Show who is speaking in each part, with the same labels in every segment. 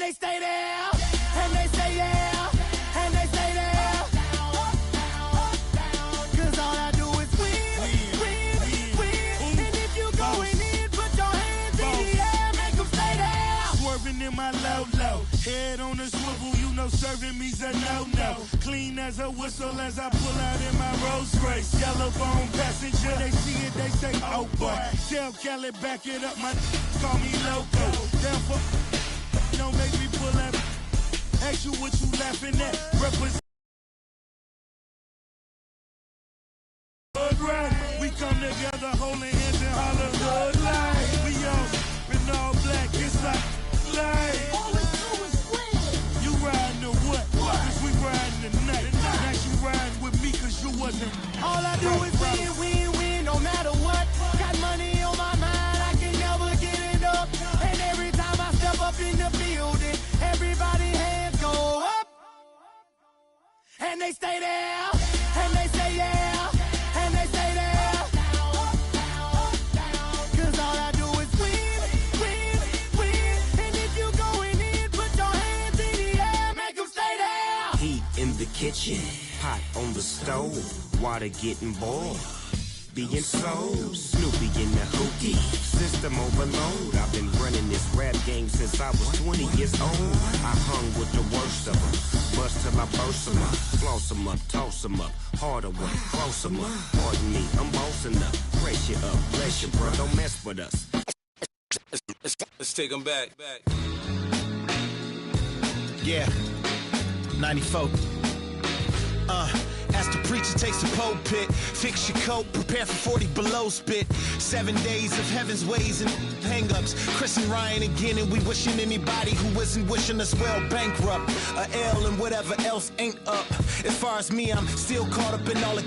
Speaker 1: they stay there, and they stay there, and they stay there. Cause all I do is win. And if you going in, put your hands in the air, make them stay there. Swerving in my low, head on the swivel, you know serving me's a no-no. Clean as a whistle as I pull out in my Rolls Royce. Yellow bone passenger, they see it, they say, oh boy. Tell Kelly, back it up, my call me loco. Therefore, don't make me pull that. Ask you what you laughing at. Represent. We come together holding hands and holler good life. We all in all black, it's like life. All we do is win. You riding or what? Cause we riding tonight. Now you riding with me cause you wasn't. All I do is win, no matter what. Got money on my mind, I can never get it up. And every time I step up in the building, everybody hands go up. And they stay there, and they stay there, and they stay there. Cause all I do is win. And if you going in, put your hands in the air, make them stay there.
Speaker 2: Heat in the kitchen, pot on the stove, water getting boiled. Being sold, Snoopy in the hookie, system overload. I've been running this rap game since I was 20 years old. I hung with the worst of them, bust till I burst them up, floss them up, toss them up, harder one, close them up. Pardon me, I'm bossing up, press you up, bless you, bro, don't mess with us.
Speaker 3: Let's take them back.
Speaker 4: Yeah, 94. As the preacher takes the pulpit, fix your coat, prepare for 40 below spit. 7 days of heaven's ways and hang-ups. Chris and Ryan again, and we wishing anybody who isn't wishing us well bankrupt. A L and whatever else ain't up. As far as me, I'm still caught up in all it.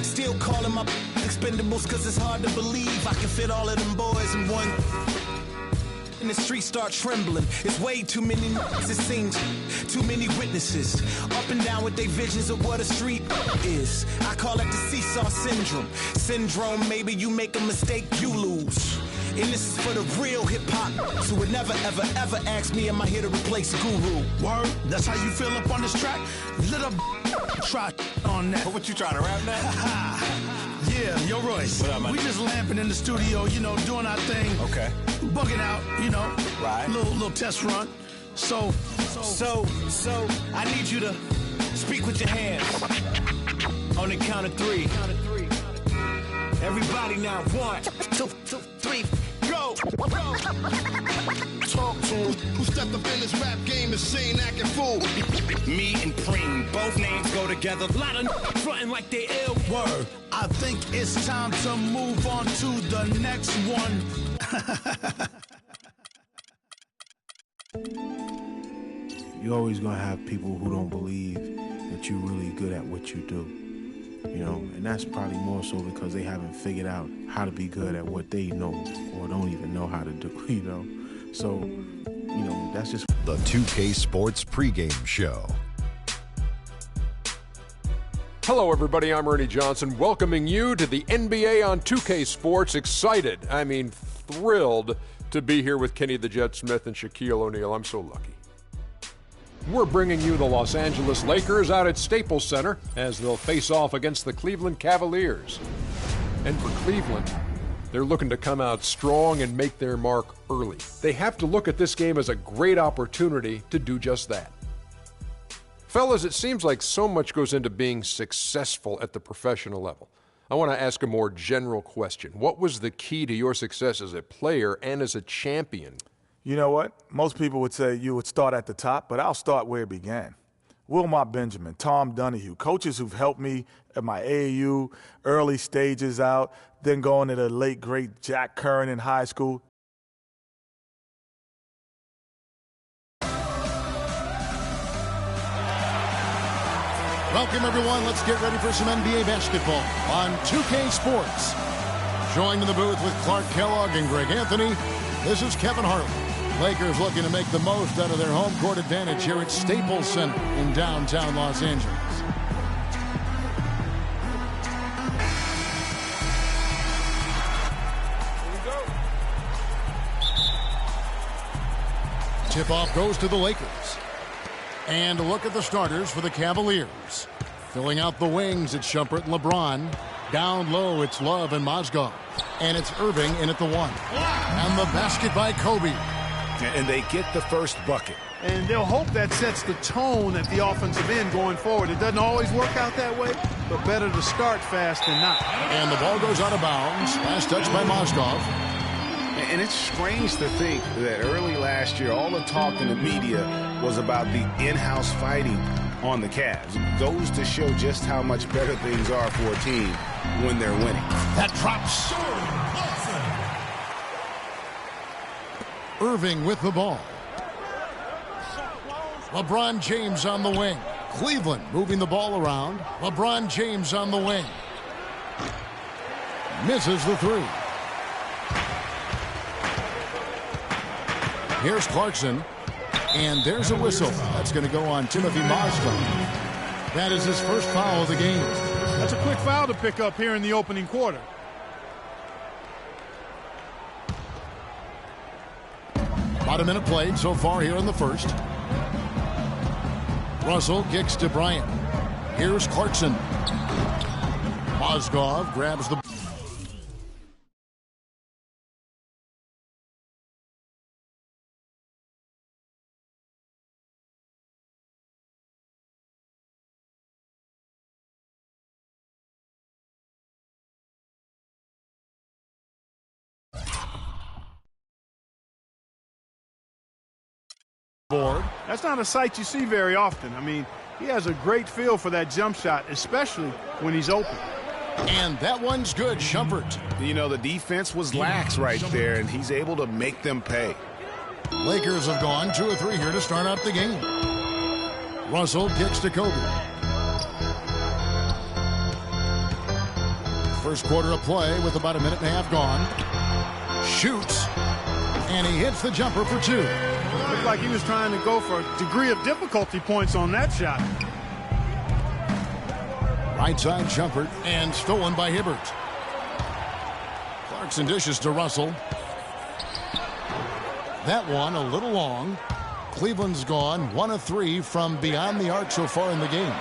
Speaker 4: Still calling my expendables, cause it's hard to believe I can fit all of them boys in one. And the streets start trembling. It's way too many it seems. Too many witnesses. Up and down with their visions of what a street is. I call it the seesaw syndrome. Syndrome, maybe you make a mistake, you lose. And this is for the real hip-hop. So would never, ever, ever ask me, am I here to replace Guru?
Speaker 5: Word, that's how you feel up on this track? Little try on that.
Speaker 3: What you trying to rap now?
Speaker 5: Yeah, yo, Royce.
Speaker 3: What up, man?
Speaker 5: We just lamping in the studio, you know, doing our thing.
Speaker 3: Okay.
Speaker 5: Bugging out, you know.
Speaker 3: Right.
Speaker 5: Little test run. So,
Speaker 4: I need you to speak with your hands. On the count of 3. Everybody now, 1, 2, 3, go!
Speaker 5: talk to him. Who stepped up in this rap game and seen acting fool?
Speaker 4: Me and Preem, both names go together. Lot of frontin' like they ill.
Speaker 5: Word. I think it's time to move on to the next one.
Speaker 6: You're always gonna have people who don't believe that you're really good at what you do. You know, and that's probably more so because they haven't figured out how to be good at what they know or don't even know how to do, you know. So, you know, that's just
Speaker 7: the 2K Sports pregame show.
Speaker 8: Hello, everybody. I'm Ernie Johnson, welcoming you to the NBA on 2K Sports. Excited, thrilled to be here with Kenny the Jet Smith and Shaquille O'Neal. I'm so lucky. We're bringing you the Los Angeles Lakers out at Staples Center as they'll face off against the Cleveland Cavaliers. And for Cleveland, they're looking to come out strong and make their mark early. They have to look at this game as a great opportunity to do just that. Fellas, it seems like so much goes into being successful at the professional level. I want to ask a more general question. What was the key to your success as a player and as a champion?
Speaker 9: You know what? Most people would say you would start at the top, but I'll start where it began. Wilmot Benjamin, Tom Donahue, coaches who've helped me at my AAU, early stages out, then going to the late, great Jack Curran in high school.
Speaker 10: Welcome, everyone. Let's get ready for some NBA basketball on 2K Sports. Joined in the booth with Clark Kellogg and Greg Anthony, this is Kevin Harlan. Lakers looking to make the most out of their home court advantage here at Staples Center in downtown Los Angeles. Tip-off goes to the Lakers. And look at the starters for the Cavaliers. Filling out the wings, it's Shumpert and LeBron. Down low, it's Love and Mozgov. And it's Irving in at the 1. And the basket by Kobe.
Speaker 11: And they get the first bucket.
Speaker 5: And they'll hope that sets the tone at the offensive end going forward. It doesn't always work out that way, but better to start fast than not.
Speaker 10: And the ball goes out of bounds. Last touch by Mozgov.
Speaker 11: And it's strange to think that early last year, all the talk in the media was about the in-house fighting on the Cavs. It goes to show just how much better things are for a team when they're winning.
Speaker 10: That drops. Irving with the ball. LeBron James on the wing. Cleveland moving the ball around. LeBron James on the wing. Misses the 3. Here's Clarkson. And there's a whistle. That's going to go on Timothy Mozgov. That is his first foul of the game.
Speaker 5: That's a quick foul to pick up here in the opening quarter.
Speaker 10: About a minute played so far here in the first. Russell kicks to Bryant. Here's Clarkson. Mozgov grabs the...
Speaker 5: board. That's not a sight you see very often. I mean, he has a great feel for that jump shot, especially when he's open.
Speaker 10: And that one's good, Shumpert.
Speaker 11: You know, the defense was lax right there, and he's able to make them pay.
Speaker 10: Lakers have gone 2 or 3 here to start out the game. Russell kicks to Kobe. First quarter of play with about a minute and a half gone. Shoots. And he hits the jumper for 2.
Speaker 5: Looked like he was trying to go for a degree of difficulty points on that shot.
Speaker 10: Right side jumper and stolen by Hibbert. Clarkson dishes to Russell. That one a little long. Cleveland's gone 1 of 3 from beyond the arc so far in the game.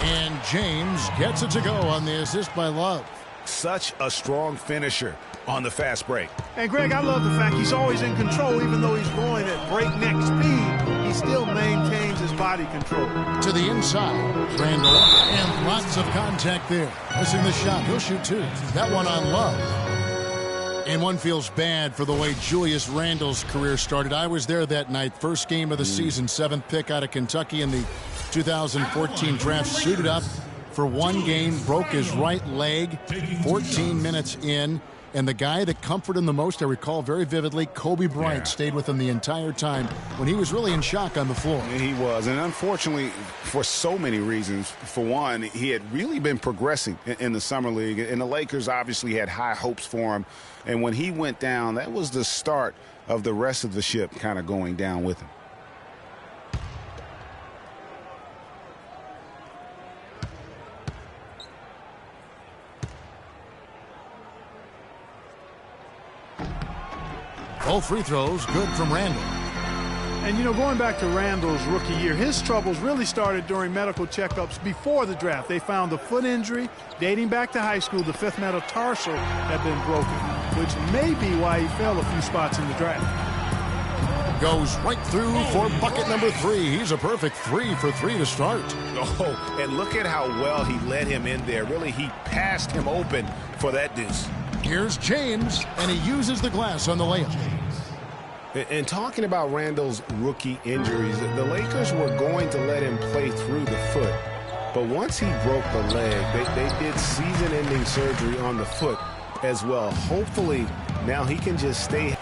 Speaker 10: And James gets it to go on the assist by Love.
Speaker 11: Such a strong finisher on the fast break.
Speaker 5: And Greg, I love the fact he's always in control. Even though he's going at breakneck speed, he still maintains his body control.
Speaker 10: To the inside, Randall, and lots of contact there. Missing the shot. He'll shoot 2. That one on Love. And one feels bad for the way Julius Randle's career started. I was there that night. First game of the season, 7th pick out of Kentucky in the 2014 draft. Suited up for 1 game, broke his right leg 14 minutes in. And the guy that comforted him the most, I recall very vividly, Kobe Bryant stayed with him the entire time when he was really in shock on the floor.
Speaker 11: And he was. And unfortunately, for so many reasons, for one, he had really been progressing in the Summer League. And the Lakers obviously had high hopes for him. And when he went down, that was the start of the rest of the ship kind of going down with him.
Speaker 10: Both free throws good from Randle.
Speaker 5: And, you know, going back to Randle's rookie year, his troubles really started during medical checkups before the draft. They found a foot injury dating back to high school. The 5th metatarsal had been broken, which may be why he fell a few spots in the draft.
Speaker 10: Goes right through for bucket number 3. He's a perfect 3 for 3 to start.
Speaker 11: Oh, and look at how well he led him in there. Really, he passed him open for that deuce.
Speaker 10: Here's James, and he uses the glass on the layup.
Speaker 11: And talking about Randle's rookie injuries, the Lakers were going to let him play through the foot. But once he broke the leg, they did season-ending surgery on the foot as well. Hopefully, now he can just stay.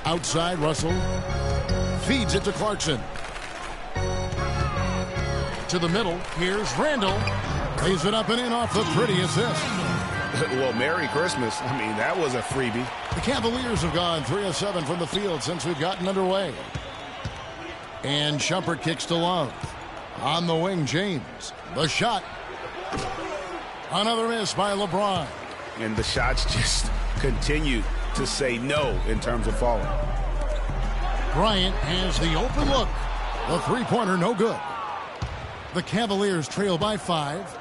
Speaker 10: Outside, Russell feeds it to Clarkson. To the middle, here's Randle. Lays it up and in off the pretty assist.
Speaker 11: Well, Merry Christmas. I mean, that was a freebie.
Speaker 10: The Cavaliers have gone 3 of 7 from the field since we've gotten underway. And Shumpert kicks to Love. On the wing, James. The shot. Another miss by LeBron.
Speaker 11: And the shots just continue to say no in terms of falling.
Speaker 10: Bryant has the open look. The three-pointer no good. The Cavaliers trail by 5.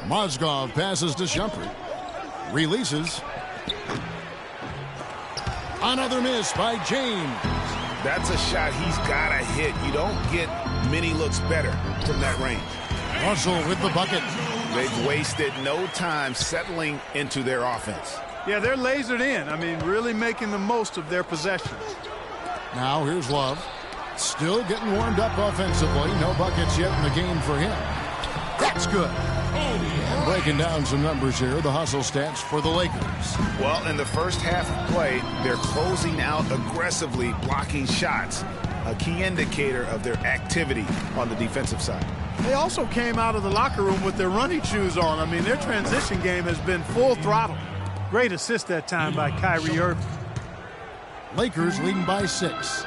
Speaker 10: Mozgov passes to Shumpert. Releases. Another miss by James.
Speaker 11: That's a shot he's got to hit. You don't get many looks better from that range.
Speaker 10: Russell with the bucket.
Speaker 11: They've wasted no time settling into their offense.
Speaker 5: Yeah, they're lasered in. I mean, really making the most of their possessions.
Speaker 10: Now here's Love. Still getting warmed up offensively. No buckets yet in the game for him. That's good. And breaking down some numbers here, the hustle stats for the Lakers.
Speaker 11: Well, in the first half of play, they're closing out aggressively, blocking shots, a key indicator of their activity on the defensive side.
Speaker 5: They also came out of the locker room with their running shoes on. I mean, their transition game has been full throttle. Great assist that time by Kyrie Irving.
Speaker 10: Lakers leading by 6.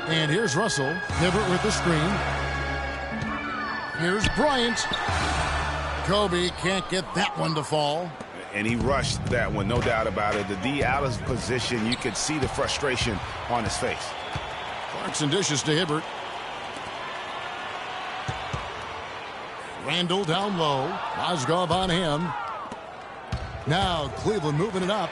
Speaker 10: And here's Russell. Hibbert with the screen. Here's Bryant. Kobe can't get that one to fall.
Speaker 11: And he rushed that one, no doubt about it. The D out of position, you could see the frustration on his face.
Speaker 10: Clarkson dishes to Hibbert. Randall down low. Mozgov on him. Now Cleveland moving it up.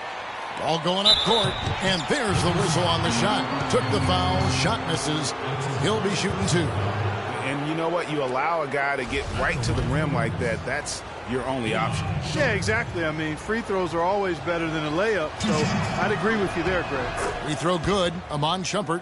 Speaker 10: All going up court. And there's the whistle on the shot. Took the foul. Shot misses. He'll be shooting 2.
Speaker 11: And you know what? You allow a guy to get right to the rim like that. That's your only option.
Speaker 5: Yeah, exactly. I mean, free throws are always better than a layup. So I'd agree with you there, Greg.
Speaker 10: Free throw good. Iman Shumpert.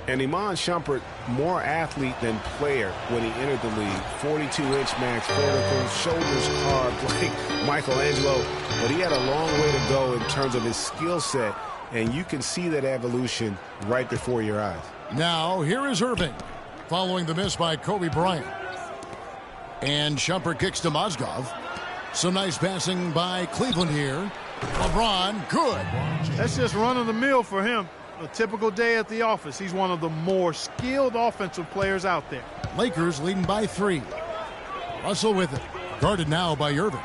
Speaker 11: And Iman Shumpert, more athlete than player when he entered the league. 42-inch max vertical, shoulders carved like Michelangelo. But he had a long way to go in terms of his skill set. And you can see that evolution right before your eyes.
Speaker 10: Now, here is Irving, following the miss by Kobe Bryant. And Shumpert kicks to Mozgov. Some nice passing by Cleveland here. LeBron, good.
Speaker 5: That's just run-of-the-mill for him. A typical day at the office. He's one of the more skilled offensive players out there.
Speaker 10: Lakers leading by 3. Russell with it. Guarded now by Irving.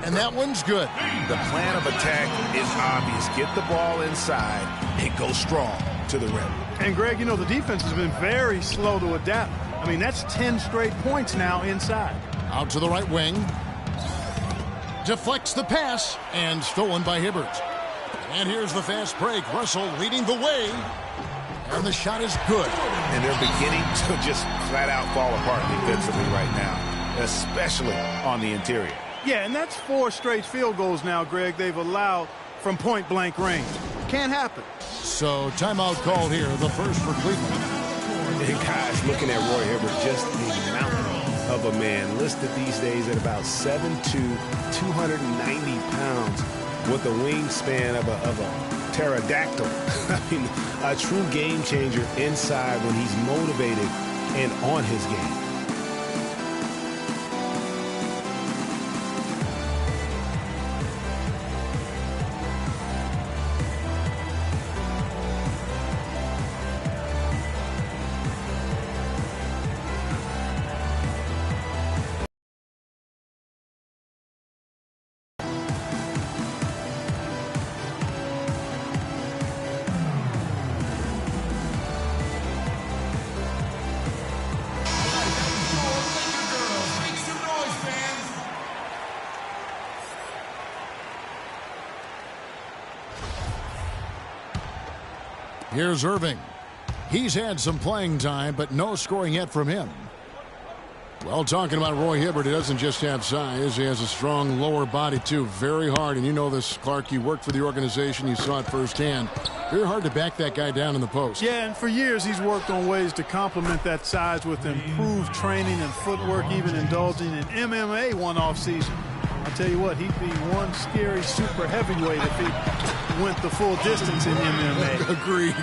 Speaker 10: And that one's good.
Speaker 11: The plan of attack is obvious. Get the ball inside and go strong to the rim.
Speaker 5: And, Greg, you know, the defense has been very slow to adapt. I mean, that's 10 straight points now inside.
Speaker 10: Out to the right wing. Deflects the pass and stolen by Hibbert. And here's the fast break. Russell leading the way. And the shot is good.
Speaker 11: And they're beginning to just flat out fall apart defensively right now, especially on the interior.
Speaker 5: Yeah, and that's 4 straight field goals now, Greg, they've allowed from point-blank range. Can't happen.
Speaker 10: So timeout called here, the first for Cleveland.
Speaker 11: And guys, looking at Roy Hibbert, just a mountain of a man, listed these days at about 7'2", 290 pounds, with a wingspan of a pterodactyl. I mean, a true game changer inside when he's motivated and on his game.
Speaker 10: Here's Irving. He's had some playing time, but no scoring yet from him. Well, talking about Roy Hibbert, he doesn't just have size. He has a strong lower body, too. Very hard. And you know this, Clark. You worked for the organization. You saw it firsthand. Very hard to back that guy down in the post.
Speaker 5: Yeah, and for years he's worked on ways to complement that size with improved training and footwork, even indulging in MMA one off season. I'll tell you what, he'd be one scary super heavyweight if he went the full distance in MMA.
Speaker 10: Agreed.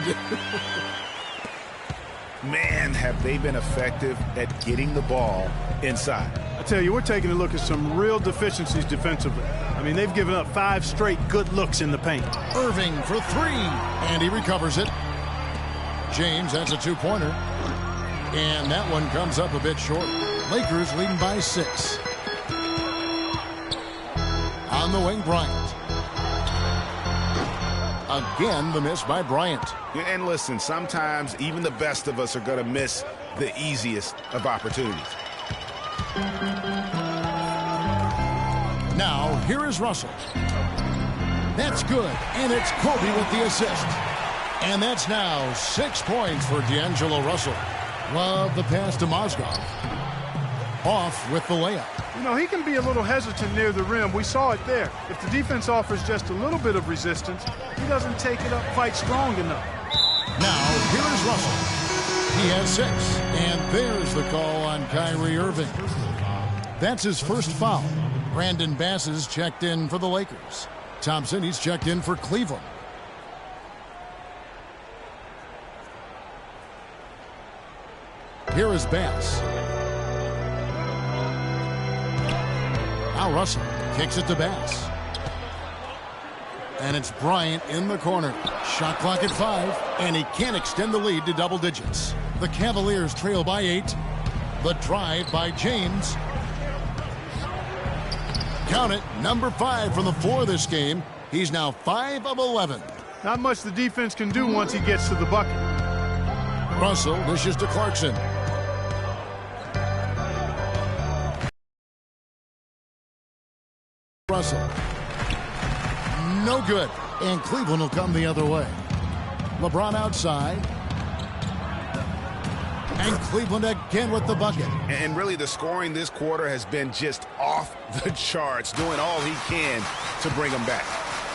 Speaker 11: Man, have they been effective at getting the ball inside.
Speaker 5: I tell you, we're taking a look at some real deficiencies defensively. I mean, they've given up 5 straight good looks in the paint.
Speaker 10: Irving for 3, and he recovers it. James has a 2-pointer. And that one comes up a bit short. Lakers leading by 6. On the wing, Bryant. Again, the miss by Bryant.
Speaker 11: And listen, sometimes even the best of us are going to miss the easiest of opportunities.
Speaker 10: Now, here is Russell. That's good, and it's Kobe with the assist. And that's now 6 points for D'Angelo Russell. Love the pass to Mozgov. Off with the layup.
Speaker 5: You know, he can be a little hesitant near the rim. We saw it there. If the defense offers just a little bit of resistance, he doesn't take it up quite strong enough.
Speaker 10: Now, here is Russell. He has 6. And there's the call on Kyrie Irving. That's his first foul. Brandon Bass is checked in for the Lakers. Thompson, he's checked in for Cleveland. Here is Bass. Now Russell kicks it to Bass. And it's Bryant in the corner. Shot clock at 5, and he can't extend the lead to double digits. The Cavaliers trail by 8. The drive by James. Count it, number 5 from the floor this game. He's now 5 of 11.
Speaker 5: Not much the defense can do once he gets to the bucket.
Speaker 10: Russell dishes to Clarkson. Russell. No good. And Cleveland will come the other way. LeBron outside. And Cleveland again with the bucket.
Speaker 11: And really the scoring this quarter has been just off the charts, doing all he can to bring them back.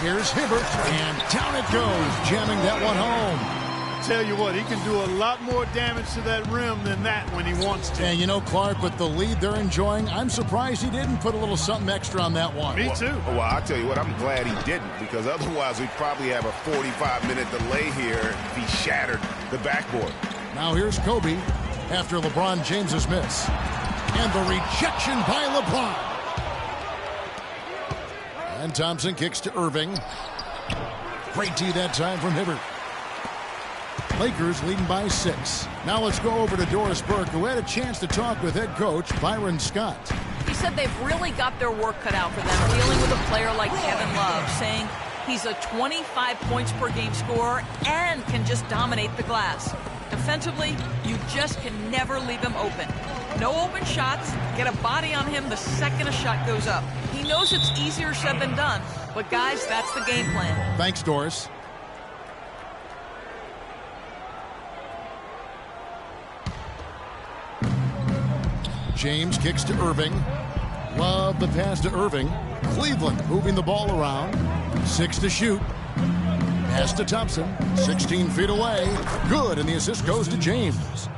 Speaker 10: Here's Hibbert, and down it goes, jamming that one home.
Speaker 5: Tell you what, he can do a lot more damage to that rim than that when he wants to.
Speaker 10: And you know, Clark, with the lead they're enjoying, I'm surprised he didn't put a little something extra on that one.
Speaker 5: Me too.
Speaker 11: Well, I'll tell you what, I'm glad he didn't, because otherwise we'd probably have a 45-minute delay here if he shattered the backboard.
Speaker 10: Now here's Kobe after LeBron James's miss. And the rejection by LeBron. And Thompson kicks to Irving. Great D that time from Hibbert. Lakers leading by 6. Now let's go over to Doris Burke, who had a chance to talk with head coach Byron Scott.
Speaker 12: He said they've really got their work cut out for them, dealing with a player like Kevin Love, saying he's a 25 points per game scorer and can just dominate the glass. Defensively, you just can never leave him open. No open shots. Get a body on him the second a shot goes up. He knows it's easier said than done, but guys, that's the game plan.
Speaker 10: Thanks, Doris. James kicks to Irving. Love the pass to Irving. Cleveland moving the ball around. 6 to shoot. Pass to Thompson. 16 feet away. Good, and the assist goes to James.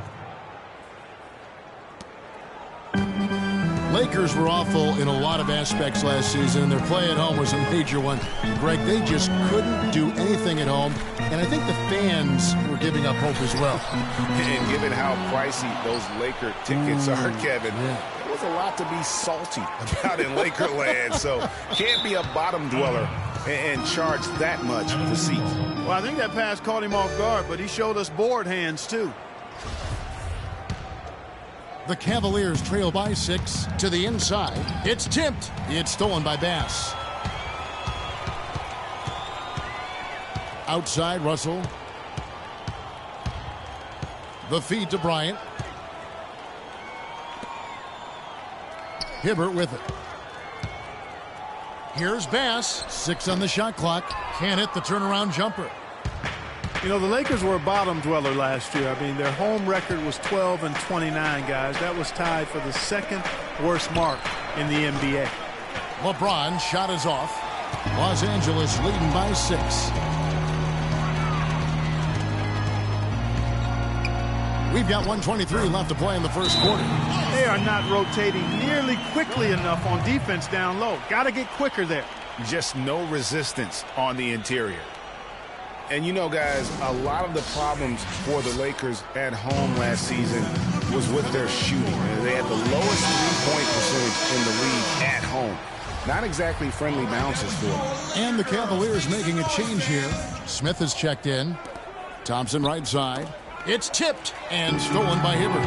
Speaker 10: Lakers were awful in a lot of aspects last season. Their play at home was a major one. Greg, they just couldn't do anything at home. And I think the fans were giving up hope as well.
Speaker 11: And given how pricey those Laker tickets are, Kevin, there was a lot to be salty about in Laker land. So can't be a bottom dweller and charge that much for seats.
Speaker 5: Well, I think that pass caught him off guard, but he showed us board hands too.
Speaker 10: The Cavaliers trail by 6 to the inside. It's tipped. It's stolen by Bass. Outside, Russell. The feed to Bryant. Hibbert with it. Here's Bass. 6 on the shot clock. Can't hit the turnaround jumper.
Speaker 5: You know, the Lakers were a bottom dweller last year. I mean, their home record was 12-29, guys. That was tied for the second worst mark in the NBA.
Speaker 10: LeBron shot is off. Los Angeles leading by 6. We've got 1:23 left to play in the first quarter.
Speaker 5: They are not rotating nearly quickly enough on defense down low. Got to get quicker there.
Speaker 11: Just no resistance on the interior. And you know, guys, a lot of the problems for the Lakers at home last season was with their shooting. They had the lowest three-point percentage in the league at home. Not exactly friendly bounces for them.
Speaker 10: And the Cavaliers making a change here. Smith has checked in. Thompson right side. It's tipped and stolen by Hibbert.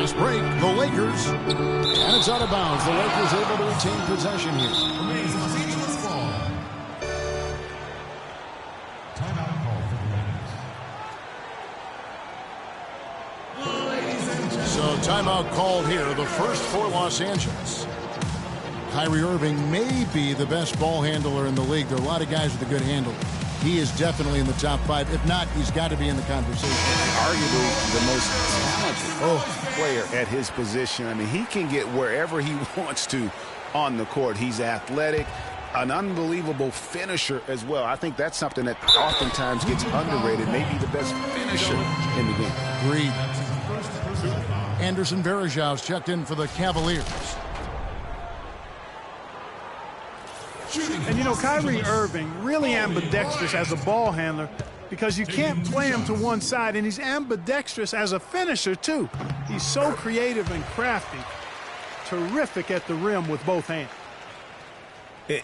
Speaker 10: This break, the Lakers, and it's out of bounds. The Lakers able to retain possession here. So timeout called here, the first for Los Angeles. Kyrie Irving may be the best ball handler in the league. There are a lot of guys with a good handle. He is definitely in the top 5. If not, he's got to be in the conversation.
Speaker 11: Arguably the most talented player at his position. I mean, he can get wherever he wants to on the court. He's athletic, an unbelievable finisher as well. I think that's something that oftentimes gets underrated. Maybe the best finisher in the game.
Speaker 10: Agreed. Anderson Varejão's checked in for the Cavaliers.
Speaker 5: And you know, Kyrie Irving really ambidextrous as a ball handler because you can't play him to one side, and he's ambidextrous as a finisher too. He's so creative and crafty, terrific at the rim with both hands.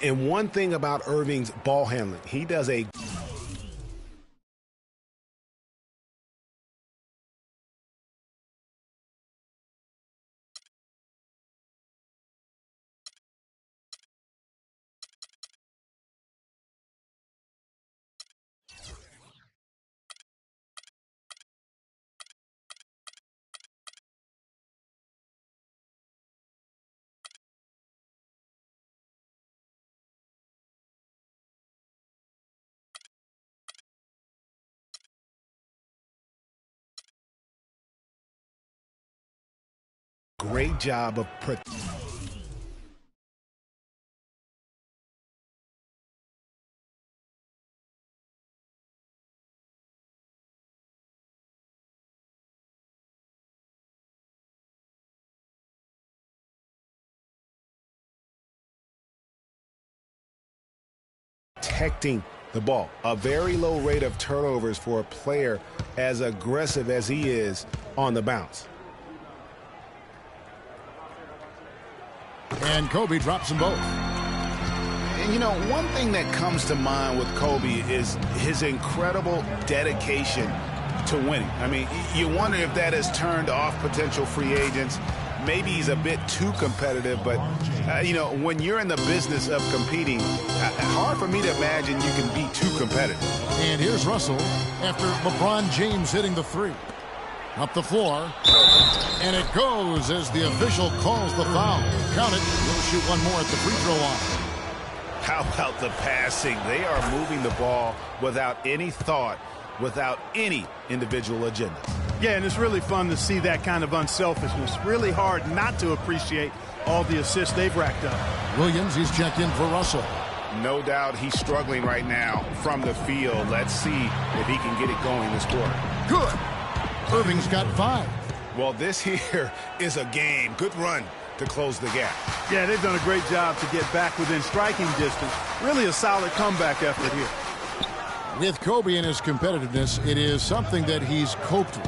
Speaker 11: And one thing about Irving's ball handling, he does a great job of protecting the ball. A very low rate of turnovers for a player as aggressive as he is on the bounce.
Speaker 10: And Kobe drops them both.
Speaker 11: And you know, one thing that comes to mind with Kobe is his incredible dedication to winning. I mean, you wonder if that has turned off potential free agents. Maybe he's a bit too competitive, but, you know, when you're in the business of competing, hard for me to imagine you can be too competitive.
Speaker 10: And here's Russell after LeBron James hitting the three. Up the floor, and it goes as the official calls the foul. Count it. He'll shoot one more at the free throw line.
Speaker 11: How about the passing? They are moving the ball without any thought, without any individual agenda.
Speaker 5: Yeah, and it's really fun to see that kind of unselfishness. Really hard not to appreciate all the assists they've racked up.
Speaker 10: Williams, he's checked in for Russell.
Speaker 11: No doubt he's struggling right now from the field. Let's see if he can get it going this quarter.
Speaker 10: Good. Irving's got 5.
Speaker 11: Well, this here is a game. Good run to close the gap.
Speaker 5: Yeah, they've done a great job to get back within striking distance. Really a solid comeback effort here.
Speaker 10: With Kobe and his competitiveness, it is something that he's coped with.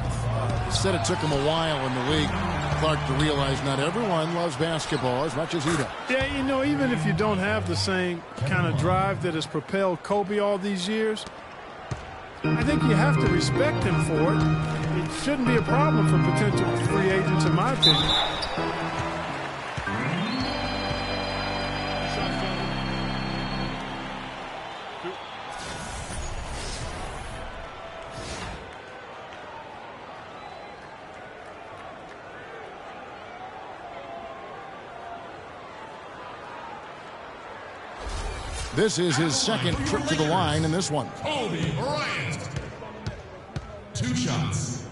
Speaker 10: He said it took him a while in the league, Clark, to realize not everyone loves basketball as much as he does.
Speaker 5: Yeah, you know, even if you don't have the same kind of drive that has propelled Kobe all these years, I think you have to respect him for it. It shouldn't be a problem for potential free agents, in my opinion.
Speaker 10: This is his second trip to the line in this one.
Speaker 13: Kobe Bryant. 2 shots.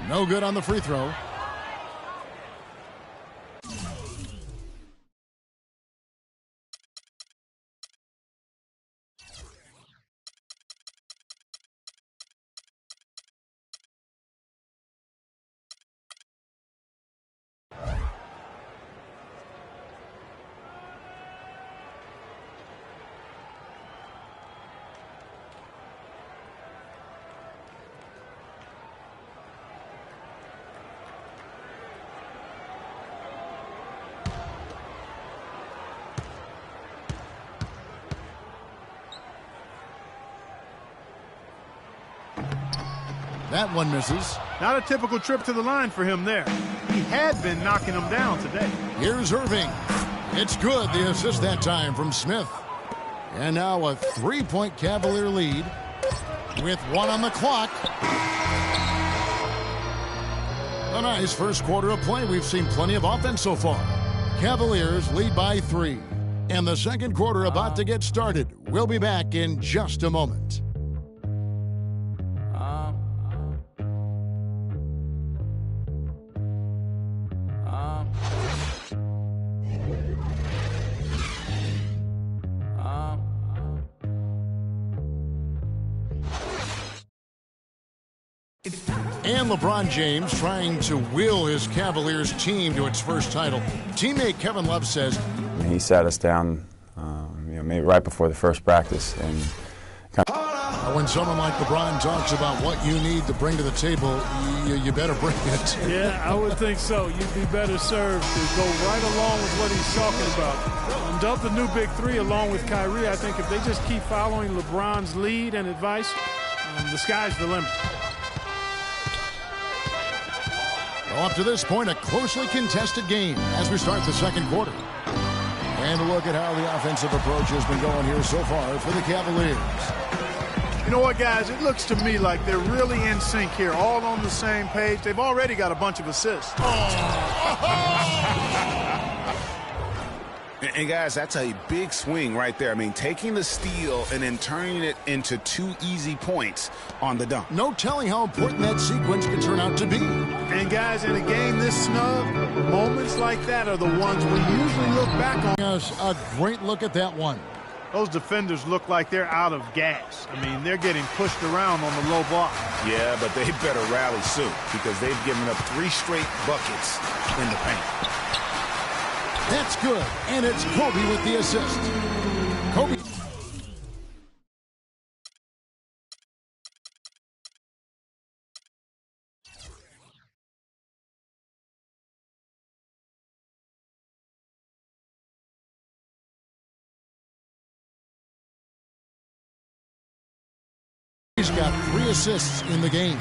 Speaker 10: No good on the free throw. That one misses.
Speaker 5: Not a typical trip to the line for him there. He had been knocking them down today.
Speaker 10: Here's Irving. It's good. The assist that time from Smith. And now a 3-point Cavalier lead with 1 on the clock. A nice first quarter of play. We've seen plenty of offense so far. Cavaliers lead by 3. And the second quarter about to get started. We'll be back in just a moment. And LeBron James trying to will his Cavaliers team to its first title. Teammate Kevin Love says,
Speaker 14: he sat us down maybe right before the first practice. And
Speaker 10: when someone like LeBron talks about what you need to bring to the table, you better bring it.
Speaker 5: Yeah, I would think so. You'd be better served to go right along with what he's talking about. And dump the new big three along with Kyrie. I think if they just keep following LeBron's lead and advice, the sky's the limit.
Speaker 10: Well, up to this point, a closely contested game as we start the second quarter. And look at how the offensive approach has been going here so far for the Cavaliers.
Speaker 5: You know what, guys? It looks to me like they're really in sync here, all on the same page. They've already got a bunch of assists.
Speaker 15: And guys, that's a big swing right there. I mean, taking the steal and then turning it into 2 easy points on the dunk.
Speaker 10: No telling how important that sequence could turn out to be.
Speaker 5: And guys, in a game this snug, moments like that are the ones we usually look back on.
Speaker 10: Yes, a great look at that one.
Speaker 5: Those defenders look like they're out of gas. I mean, they're getting pushed around on the low block.
Speaker 15: Yeah, but they better rally soon because they've given up 3 straight buckets in the paint.
Speaker 10: That's good, and it's Kobe with the assist. Kobe. He's got 3 assists in the game.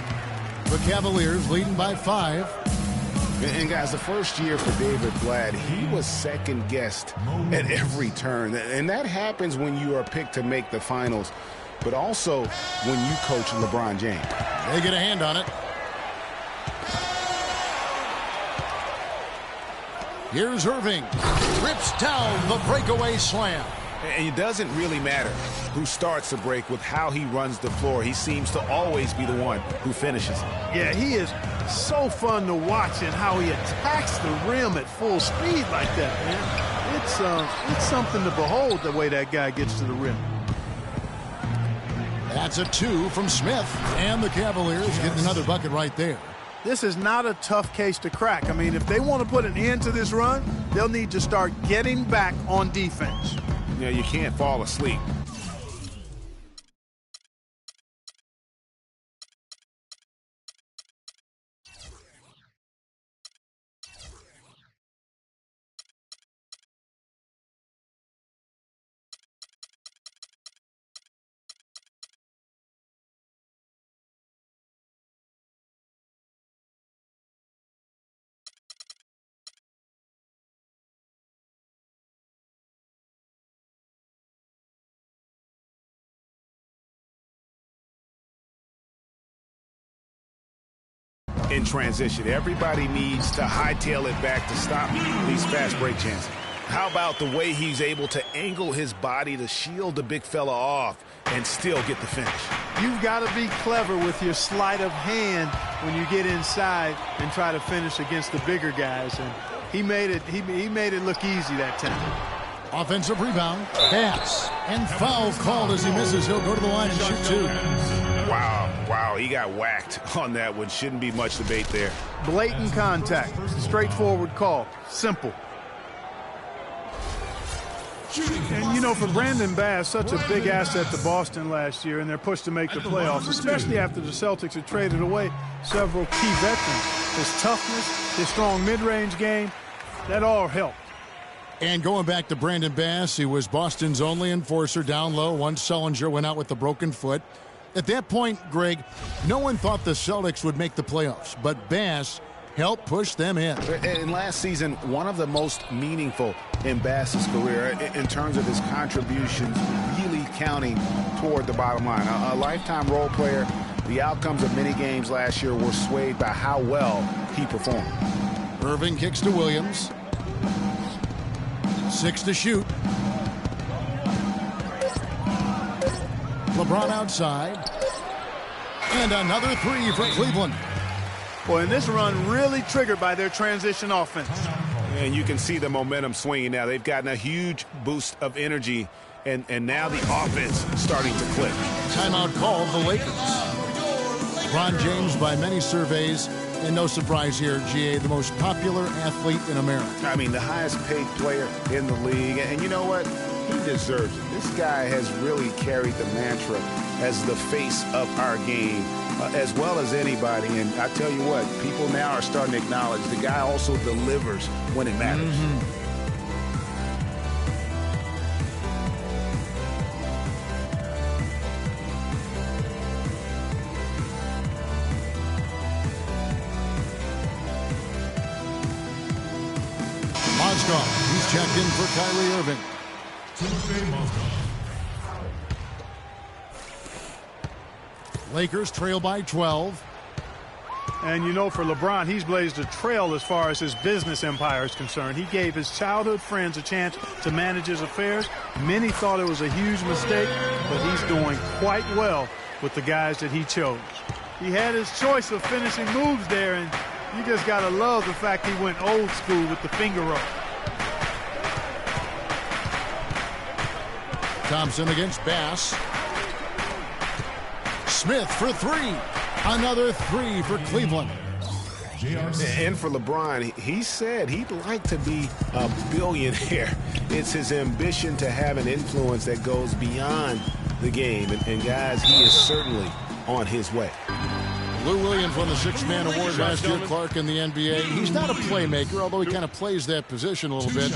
Speaker 10: The Cavaliers leading by 5.
Speaker 15: And guys, the first year for David Blatt, he was second-guessed at every turn. And that happens when you are picked to make the finals, but also when you coach LeBron James.
Speaker 10: They get a hand on it. Here's Irving. Rips down the breakaway slam.
Speaker 15: And it doesn't really matter who starts the break with how he runs the floor. He seems to always be the one who finishes.
Speaker 5: Yeah, he is so fun to watch and how he attacks the rim at full speed like that, man. It's something to behold the way that guy gets to the rim.
Speaker 10: That's a 2 from Smith. And the Cavaliers getting another bucket right there.
Speaker 5: This is not a tough case to crack. I mean, if they want to put an end to this run, they'll need to start getting back on defense.
Speaker 15: Yeah, you can't fall asleep. In transition, everybody needs to hightail it back to stop these fast break chances. How about the way he's able to angle his body to shield the big fella off and still get the finish?
Speaker 5: You've got to be clever with your sleight of hand when you get inside and try to finish against the bigger guys. And he made it look easy that time.
Speaker 10: Offensive rebound, pass, and foul called as he misses. He'll go to the line and shoot 2.
Speaker 15: Wow, he got whacked on that one. Shouldn't be much debate there.
Speaker 5: Blatant contact, straightforward call, simple. And, you know, for Brandon Bass, such a big asset to Boston last year, and they're pushed to make the playoffs, especially after the Celtics had traded away several key veterans. His toughness, his strong mid-range game, that all helped.
Speaker 10: And going back to Brandon Bass, he was Boston's only enforcer down low once Sullinger went out with the broken foot. At that point, Greg, no one thought the Celtics would make the playoffs, but Bass helped push them in.
Speaker 15: And last season, one of the most meaningful in Bass's career in terms of his contributions really counting toward the bottom line. A lifetime role player, the outcomes of many games last year were swayed by how well he performed.
Speaker 10: Irving kicks to Williams. 6 to shoot. LeBron outside. And another 3 for Cleveland.
Speaker 5: Boy, and this run really triggered by their transition offense.
Speaker 15: And you can see the momentum swinging now. They've gotten a huge boost of energy, and now the offense starting to click.
Speaker 10: Timeout called the Lakers. LeBron James, by many surveys, and no surprise here, GA, the most popular athlete in America.
Speaker 15: I mean, the highest paid player in the league. And you know what? He deserves it. This guy has really carried the mantra as the face of our game, as well as anybody. And I tell you what, people now are starting to acknowledge the guy also delivers when it matters.
Speaker 10: Mozgov, he's checked in for Kyrie Irving. Lakers trail by 12.
Speaker 5: And you know, for LeBron, he's blazed a trail as far as his business empire is concerned. He gave his childhood friends a chance to manage his affairs. Many thought it was a huge mistake, but he's doing quite well with the guys that he chose. He had his choice of finishing moves there, and you just got to love the fact he went old school with the finger roll.
Speaker 10: Thompson against Bass. Smith for 3. Another 3 for Cleveland.
Speaker 15: And for LeBron, he said he'd like to be a billionaire. It's his ambition to have an influence that goes beyond the game. And guys, he is certainly on his way.
Speaker 10: Lou Williams won the 6th-man award last year, Clark, in the NBA. He's not a playmaker, although he kind of plays that position a little bit.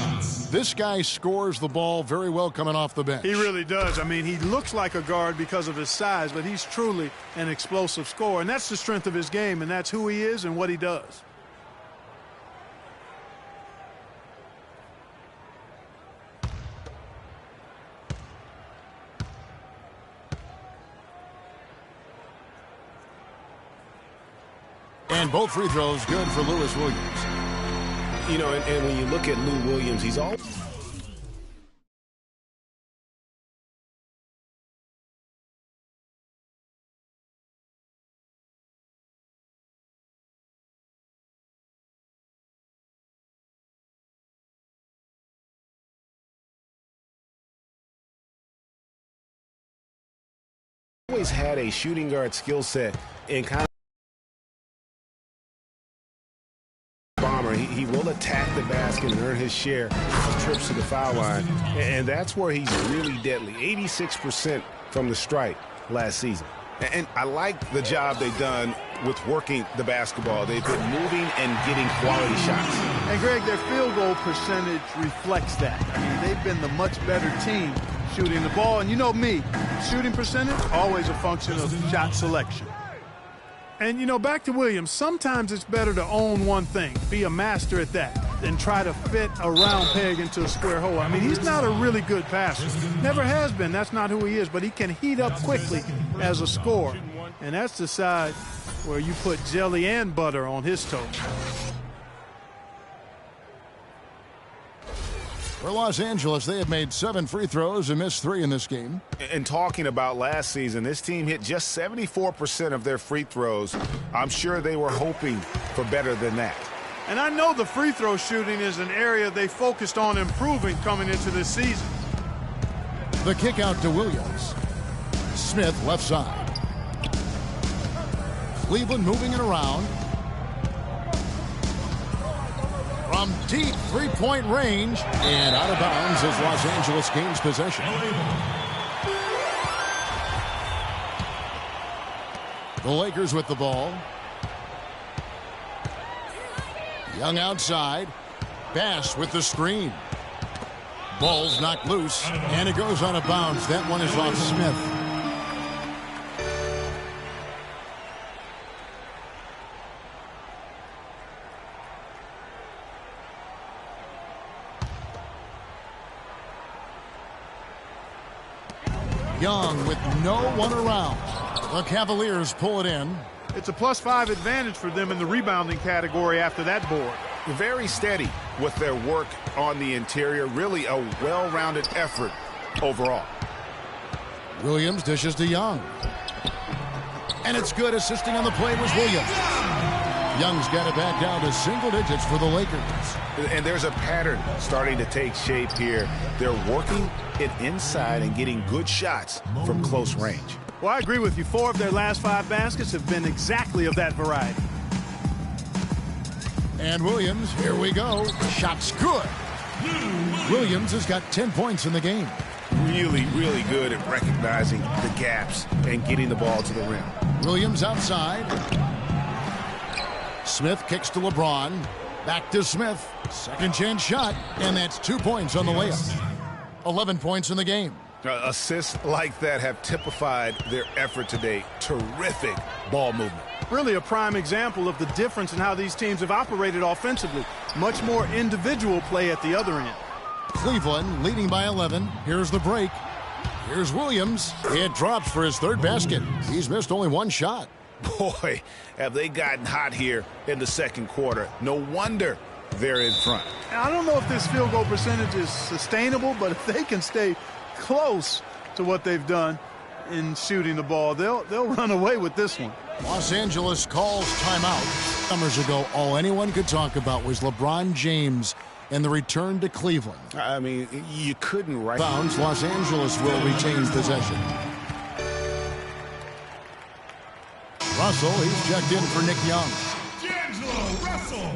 Speaker 10: This guy scores the ball very well coming off the bench.
Speaker 5: He really does. I mean, he looks like a guard because of his size, but he's truly an explosive scorer. And that's the strength of his game, and that's who he is and what he does.
Speaker 10: And both free throws good for Lewis Williams.
Speaker 15: You know, and when you look at Lou Williams, he's all... always had a shooting guard skill set and kind of he will attack the basket and earn his share of trips to the foul line, and that's where he's really deadly. 86% from the stripe last season. And I like the job they've done with working the basketball. They've been moving and getting quality shots.
Speaker 5: And Greg, their field goal percentage reflects that. I mean, they've been the much better team shooting the ball. And you know me, shooting percentage, always a function of shot selection. And, you know, back to Williams, sometimes it's better to own one thing, be a master at that, than try to fit a round peg into a square hole. I mean, he's not a really good passer. Never has been. That's not who he is. But he can heat up quickly as a scorer. And that's the side where you put jelly and butter on his toast.
Speaker 10: For Los Angeles, they have made 7 free throws and missed 3 in this game.
Speaker 15: And talking about last season, this team hit just 74% of their free throws. I'm sure they were hoping for better than that.
Speaker 5: And I know the free throw shooting is an area they focused on improving coming into this season.
Speaker 10: The kick out to Williams. Smith left side. Cleveland moving it around. From deep three-point range and out of bounds as Los Angeles gains possession. The Lakers with the ball. Young outside. Bass with the screen. Ball's knocked loose and it goes out of bounds. That one is off Smith. Young with no one around. The Cavaliers pull it in.
Speaker 5: It's a +5 advantage for them in the rebounding category after that board.
Speaker 15: Very steady with their work on the interior. Really a well-rounded effort overall.
Speaker 10: Williams dishes to Young. And it's good. Assisting on the play was Williams. Young's got it back down to single digits for the Lakers.
Speaker 15: And there's a pattern starting to take shape here. They're working it inside and getting good shots from close range.
Speaker 5: Well, I agree with you. 4 of their last 5 baskets have been exactly of that variety.
Speaker 10: And Williams, here we go. Shot's good. Williams has got 10 points in the game.
Speaker 15: Really, really good at recognizing the gaps and getting the ball to the rim.
Speaker 10: Williams outside. Smith kicks to LeBron. Back to Smith. Second chance shot. And that's 2 points on the layup. 11 points in the game.
Speaker 15: Assists like that have typified their effort today. Terrific ball movement.
Speaker 5: Really a prime example of the difference in how these teams have operated offensively. Much more individual play at the other end.
Speaker 10: Cleveland leading by 11. Here's the break. Here's Williams. It drops for his 3rd basket. He's missed only 1 shot.
Speaker 15: Boy, have they gotten hot here in the second quarter. No wonder they're in front.
Speaker 5: I don't know if this field goal percentage is sustainable, but if they can stay close to what they've done in shooting the ball, they'll run away with this one.
Speaker 10: Los Angeles calls timeout. Summers ago, all anyone could talk about was LeBron James and the return to Cleveland.
Speaker 15: I mean, you couldn't write.
Speaker 10: Bounds, Los Angeles will retain possession. Russell, he's checked in for Nick Young.
Speaker 13: D'Angelo Russell.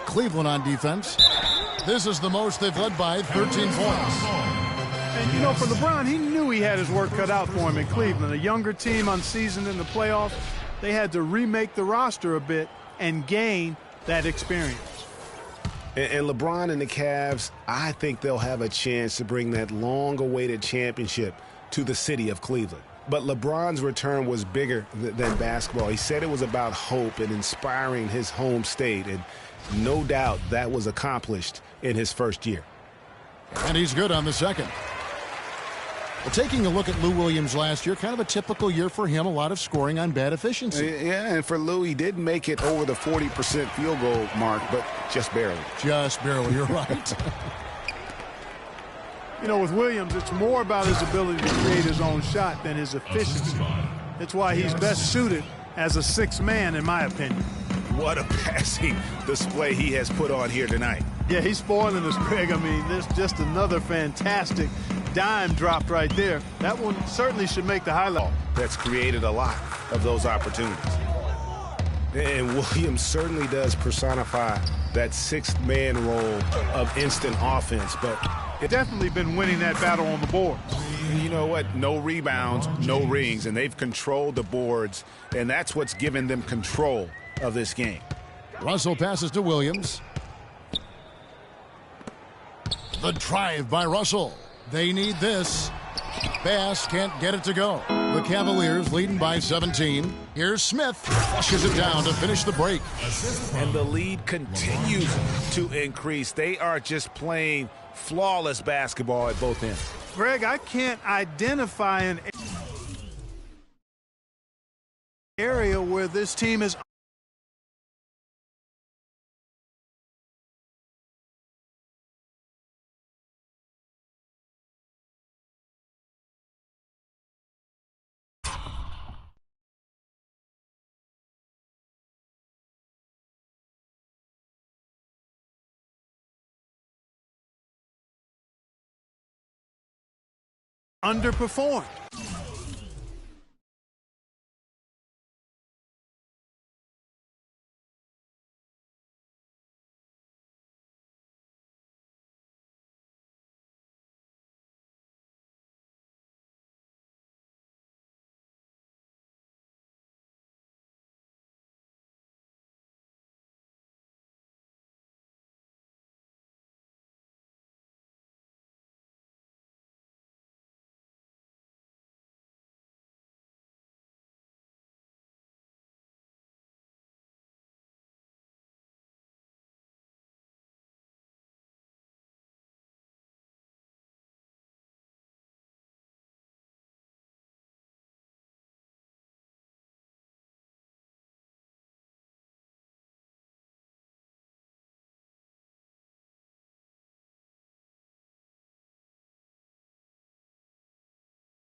Speaker 10: Cleveland on defense. This is the most they've led by 13 points.
Speaker 5: And, you know, for LeBron, he knew he had his work cut out for him in Cleveland. A younger team, unseasoned in the playoffs. They had to remake the roster a bit and gain that experience.
Speaker 15: And LeBron and the Cavs, I think they'll have a chance to bring that long-awaited championship to the city of Cleveland. But LeBron's return was bigger than basketball. He said it was about hope and inspiring his home state, and no doubt that was accomplished in his first year.
Speaker 10: And he's good on the second. Well, taking a look at Lou Williams last year, kind of a typical year for him, a lot of scoring on bad efficiency.
Speaker 15: Yeah, and for Lou, he did make it over the 40% field goal mark, but just barely.
Speaker 10: Just barely, you're right.
Speaker 5: You know, with Williams, it's more about his ability to create his own shot than his efficiency. That's why he's best suited as a 6th man, in my opinion.
Speaker 15: What a passing display he has put on here tonight.
Speaker 5: Yeah, he's spoiling us, Greg. I mean, there's just another fantastic dime dropped right there. That one certainly should make the highlight.
Speaker 15: That's created a lot of those opportunities. And Williams certainly does personify that 6th man role of instant offense, but
Speaker 5: it's definitely been winning that battle on the board.
Speaker 15: You know what? No rebounds, no rings, and they've controlled the boards, and that's what's given them control of this game.
Speaker 10: Russell passes to Williams. The drive by Russell. They need this. Bass can't get it to go. The Cavaliers leading by 17. Here's Smith. Flushes it down to finish the break.
Speaker 15: And the lead continues to increase. They are just playing flawless basketball at both ends.
Speaker 5: Greg, I can't identify an area where this team is underperformed.